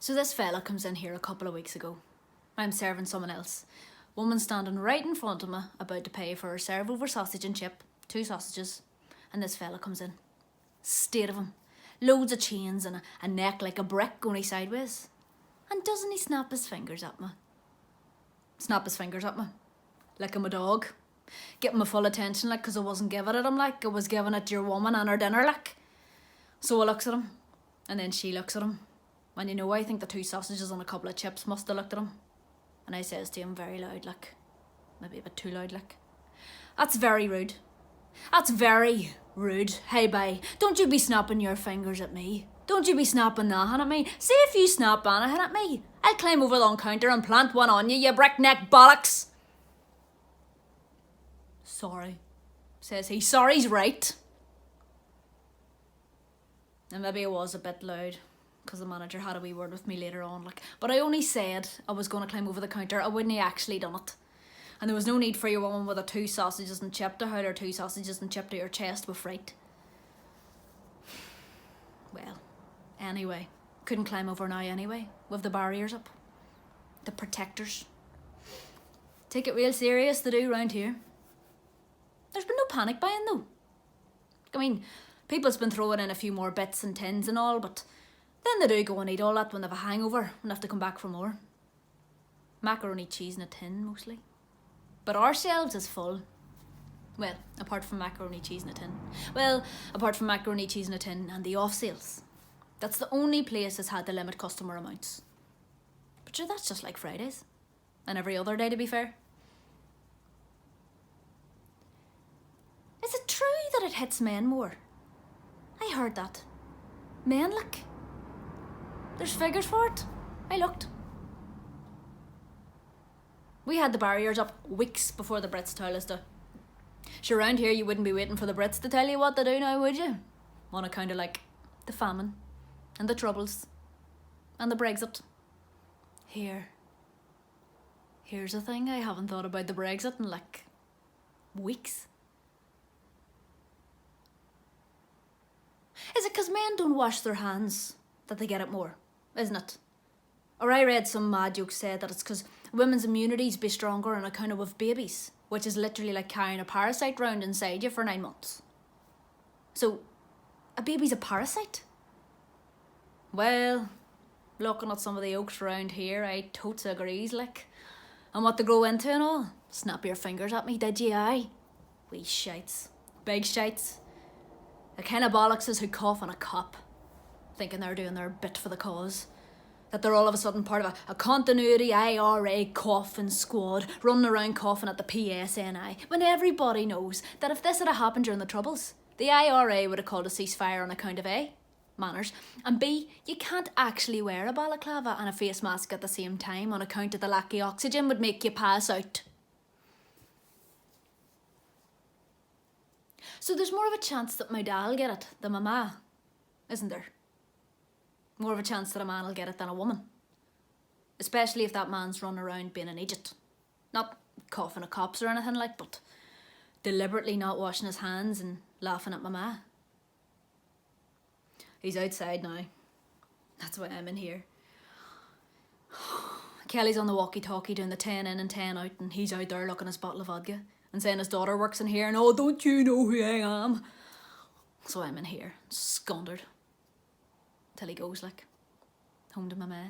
So this fella comes in here a couple of weeks ago. I'm serving someone else. Woman standing right in front of me, about to pay for her serve over sausage and chip, 2 sausages, and this fella comes in. State of him. Loads of chains and a neck like a brick going sideways. And doesn't he snap his fingers at me? Snap his fingers at me. Like I'm a dog. Getting my full attention like, because I wasn't giving it him like I was giving it to your woman and her dinner like. So I looks at him. And then she looks at him. And you know, I think the 2 sausages and a couple of chips must have looked at him. And I says to him very loud like, maybe a bit too loud like, "That's very rude. That's very rude. Hey, bye. Don't you be snapping your fingers at me. Don't you be snapping that at me. See if you snap anything at me, I'll climb over the counter and plant one on you, you breakneck bollocks." "Sorry," says he. "Sorry's right." And maybe it was a bit loud, because the manager had a wee word with me later on, like, but I only said I was going to climb over the counter. I wouldn't have actually done it. And there was no need for your woman with a 2 sausages and chip to howl her 2 sausages and chip to your chest with fright. Well, anyway, couldn't climb over now anyway, with the barriers up. The protectors. Take it real serious, they do round here. There's been no panic buying though. I mean, people's been throwing in a few more bits and tins and all, but then they do go and eat all that when they've a hangover and have to come back for more. Macaroni cheese in a tin, mostly. But our shelves is full. Well, apart from macaroni cheese in a tin. Well, apart from macaroni cheese in a tin and the off sales. That's the only place that's had to limit customer amounts. But sure, that's just like Fridays. And every other day, to be fair. Is it true that it hits men more? I heard that. Men, like. There's figures for it. I looked. We had the barriers up weeks before the Brits told us to. Sure, around here you wouldn't be waiting for the Brits to tell you what to do now, would you? On account of like the famine and the troubles and the Brexit. Here's a thing, I haven't thought about the Brexit in like weeks. Is it because men don't wash their hands that they get it more, isn't it? Or I read some mad joke said that it's because women's immunities be stronger on account of with babies, which is literally like carrying a parasite round inside you for 9 months. So, a baby's a parasite? Well, looking at some of the oaks around here, I totes agrees, like. And what they grow into and all. Snap your fingers at me, did ye, aye? Wee shites. Big shites. The kind of bollockses who cough on a cop, thinking they're doing their bit for the cause. That they're all of a sudden part of a continuity IRA coughing squad running around coughing at the PSNI, when everybody knows that if this had happened during the Troubles, the IRA would have called a ceasefire on account of A, manners, and B, you can't actually wear a balaclava and a face mask at the same time on account of the lack of oxygen would make you pass out. So there's more of a chance that my dad'll get it than my ma, isn't there? More of a chance that a man will get it than a woman. Especially if that man's running around being an idiot. Not coughing at cops or anything like, but deliberately not washing his hands and laughing at my ma. He's outside now. That's why I'm in here. Kelly's on the walkie-talkie doing the 10 in and 10 out, and he's out there looking at his bottle of vodka and saying his daughter works in here and, "Oh, don't you know who I am?" So I'm in here, scundered. Till he goes, like, home to my ma.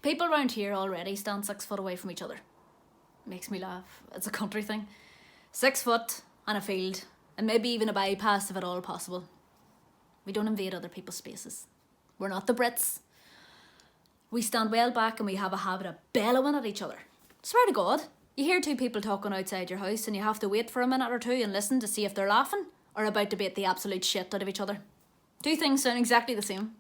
People round here already stand 6 foot away from each other. Makes me laugh. It's a country thing. 6 foot and a field, and maybe even a bypass if at all possible. We don't invade other people's spaces. We're not the Brits. We stand well back and we have a habit of bellowing at each other. Swear to God, you hear 2 people talking outside your house and you have to wait for a minute or 2 and listen to see if they're laughing or about to beat the absolute shit out of each other. 2 things sound exactly the same.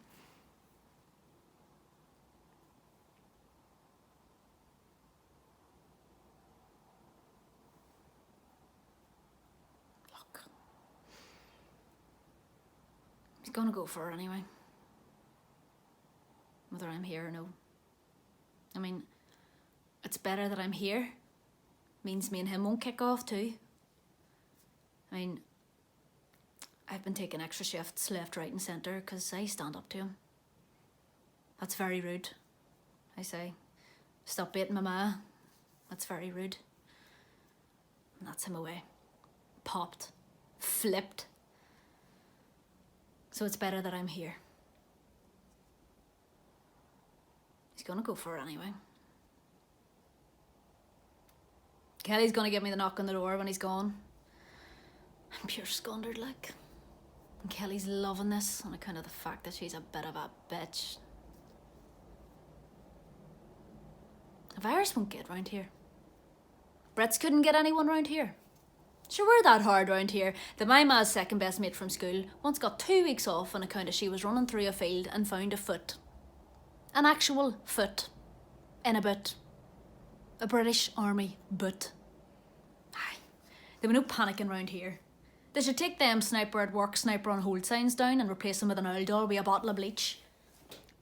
Look. He's gonna go for her anyway. Whether I'm here or no. I mean, it's better that I'm here. Means me and him won't kick off too. I mean, I've been taking extra shifts left, right and centre because I stand up to him. That's very rude, I say. Stop baiting my ma. That's very rude. And that's him away. Popped. Flipped. So it's better that I'm here. He's gonna go for it anyway. Kelly's gonna give me the knock on the door when he's gone. I'm pure squandered, like. And Kelly's loving this on account of the fact that she's a bit of a bitch. The virus won't get round here. Brits couldn't get anyone round here. Sure, we're that hard round here that my ma's second best mate from school once got 2 weeks off on account of she was running through a field and found a foot. An actual foot. In a boot. A British Army boot. Aye. There were no panicking round here. They should take them sniper at work, sniper on hold signs down and replace them with an owl doll with a bottle of bleach.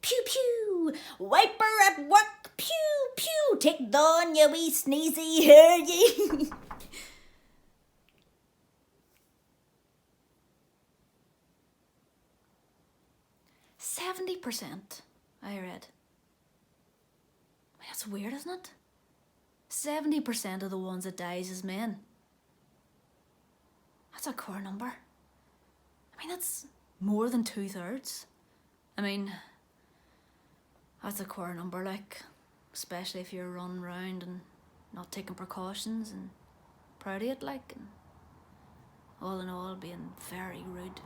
Pew pew! Wiper at work! Pew pew! Take down you wee sneezy, hear ye! 70%, I read. That's weird, isn't it? 70% of the ones that dies is men. That's a core number. I mean, that's more than 2/3. I mean, that's a core number, like, especially if you're running around and not taking precautions and proud of it, like, and all in all being very rude.